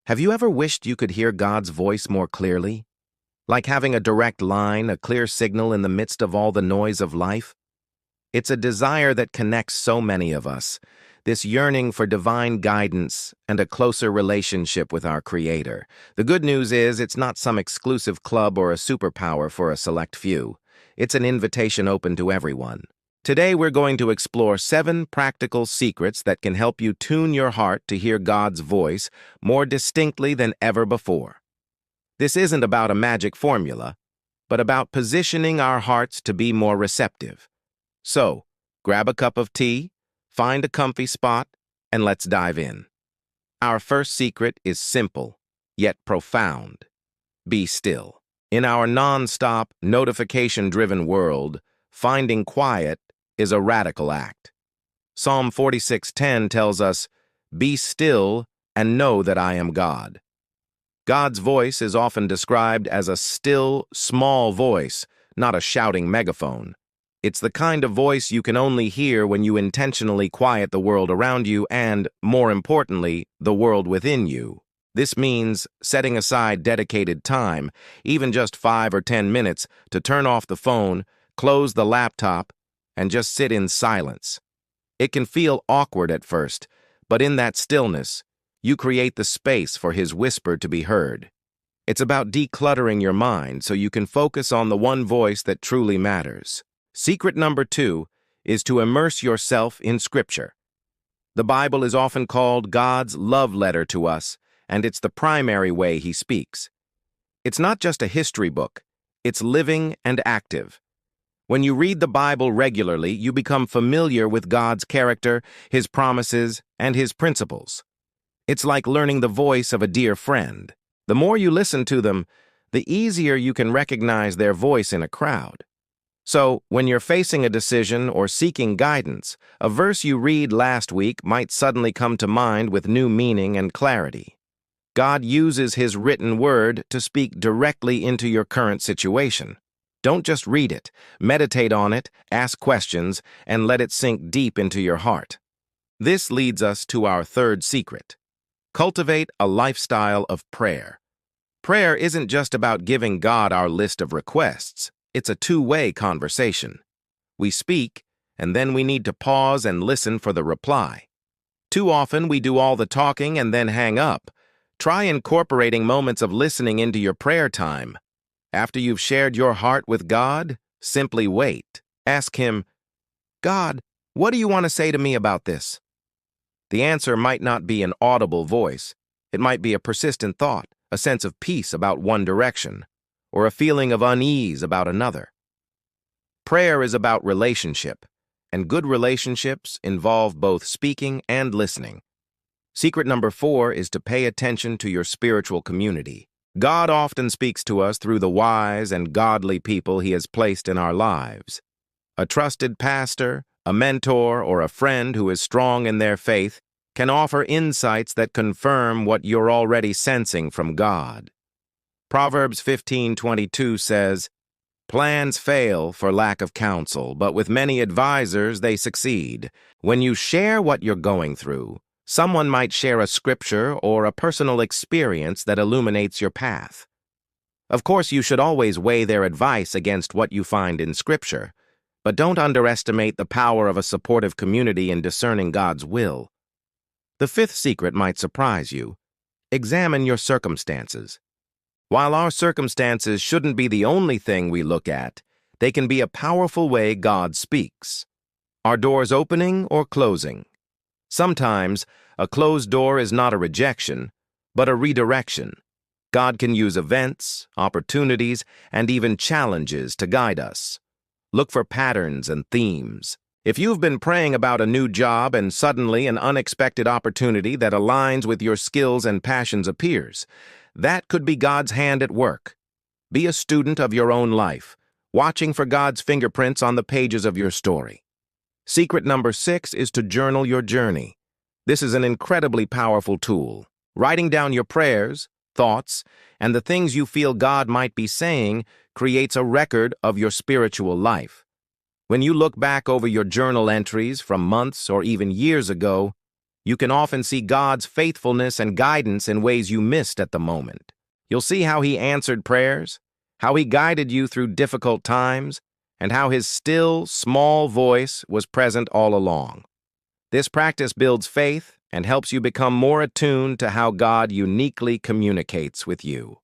Have you ever wished you could hear God's voice more clearly? Like having a direct line, a clear signal in the midst of all the noise of life? It's a desire that connects so many of us, this yearning for divine guidance and a closer relationship with our Creator. The good news is it's not some exclusive club or a superpower for a select few. It's an invitation open to everyone. Today we're going to explore 7 practical secrets that can help you tune your heart to hear God's voice more distinctly than ever before. This isn't about a magic formula, but about positioning our hearts to be more receptive. So, grab a cup of tea, find a comfy spot, and let's dive in. Our first secret is simple, yet profound. Be still. In our non-stop, notification-driven world, finding quiet is a radical act. Psalm 46:10 tells us, "Be still and know that I am God." God's voice is often described as a still, small voice, not a shouting megaphone. It's the kind of voice you can only hear when you intentionally quiet the world around you and, more importantly, the world within you. This means setting aside dedicated time, even just 5 or 10 minutes, to turn off the phone, close the laptop, and just sit in silence. It can feel awkward at first, but in that stillness, you create the space for His whisper to be heard. It's about decluttering your mind so you can focus on the one voice that truly matters. Secret number 2 is to immerse yourself in Scripture. The Bible is often called God's love letter to us, and it's the primary way He speaks. It's not just a history book, it's living and active. When you read the Bible regularly, you become familiar with God's character, His promises, and His principles. It's like learning the voice of a dear friend. The more you listen to them, the easier you can recognize their voice in a crowd. So, when you're facing a decision or seeking guidance, a verse you read last week might suddenly come to mind with new meaning and clarity. God uses His written word to speak directly into your current situation. Don't just read it, meditate on it, ask questions, and let it sink deep into your heart. This leads us to our third secret. Cultivate a lifestyle of prayer. Prayer isn't just about giving God our list of requests. It's a two-way conversation. We speak, and then we need to pause and listen for the reply. Too often, we do all the talking and then hang up. Try incorporating moments of listening into your prayer time. After you've shared your heart with God, simply wait. Ask Him, "God, what do you want to say to me about this?" The answer might not be an audible voice. It might be a persistent thought, a sense of peace about one direction, or a feeling of unease about another. Prayer is about relationship, and good relationships involve both speaking and listening. Secret number 4 is to pay attention to your spiritual community. God often speaks to us through the wise and godly people He has placed in our lives. A trusted pastor, a mentor, or a friend who is strong in their faith can offer insights that confirm what you're already sensing from God. Proverbs 15:22 says, "Plans fail for lack of counsel, but with many advisors they succeed." When you share what you're going through, someone might share a scripture or a personal experience that illuminates your path. Of course, you should always weigh their advice against what you find in Scripture, but don't underestimate the power of a supportive community in discerning God's will. The 5th secret might surprise you. Examine your circumstances. While our circumstances shouldn't be the only thing we look at, they can be a powerful way God speaks. Are doors opening or closing? Sometimes, a closed door is not a rejection, but a redirection. God can use events, opportunities, and even challenges to guide us. Look for patterns and themes. If you've been praying about a new job and suddenly an unexpected opportunity that aligns with your skills and passions appears, that could be God's hand at work. Be a student of your own life, watching for God's fingerprints on the pages of your story. Secret number 6 is to journal your journey. This is an incredibly powerful tool. Writing down your prayers, thoughts, and the things you feel God might be saying creates a record of your spiritual life. When you look back over your journal entries from months or even years ago, You can often see God's faithfulness and guidance in ways you missed at the moment. You'll see how He answered prayers, how He guided you through difficult times, and how His still, small voice was present all along. This practice builds faith and helps you become more attuned to how God uniquely communicates with you.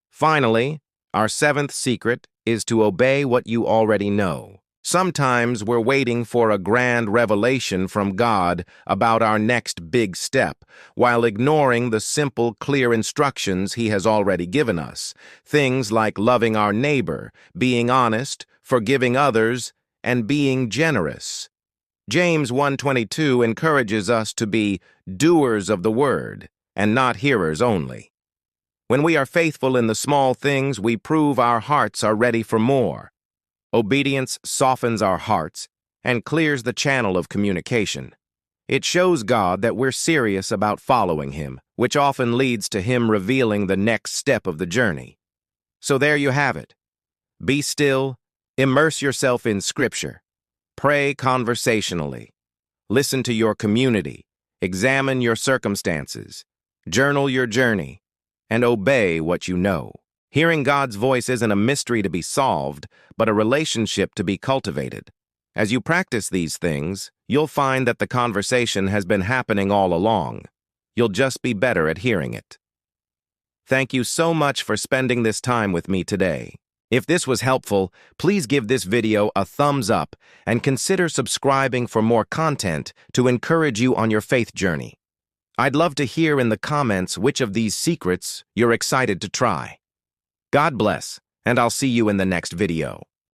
Finally, our seventh secret is to obey what you already know. Sometimes we're waiting for a grand revelation from God about our next big step, while ignoring the simple, clear instructions He has already given us. Things like loving our neighbor, being honest, forgiving others, and being generous. James 1:22 encourages us to be doers of the word, and not hearers only. When we are faithful in the small things, we prove our hearts are ready for more. Obedience softens our hearts and clears the channel of communication. It shows God that we're serious about following Him, which often leads to Him revealing the next step of the journey. So there you have it. Be still, immerse yourself in Scripture, pray conversationally, listen to your community, examine your circumstances, journal your journey, and obey what you know. Hearing God's voice isn't a mystery to be solved, but a relationship to be cultivated. As you practice these things, you'll find that the conversation has been happening all along. You'll just be better at hearing it. Thank you so much for spending this time with me today. If this was helpful, please give this video a thumbs up and consider subscribing for more content to encourage you on your faith journey. I'd love to hear in the comments which of these secrets you're excited to try. God bless, and I'll see you in the next video.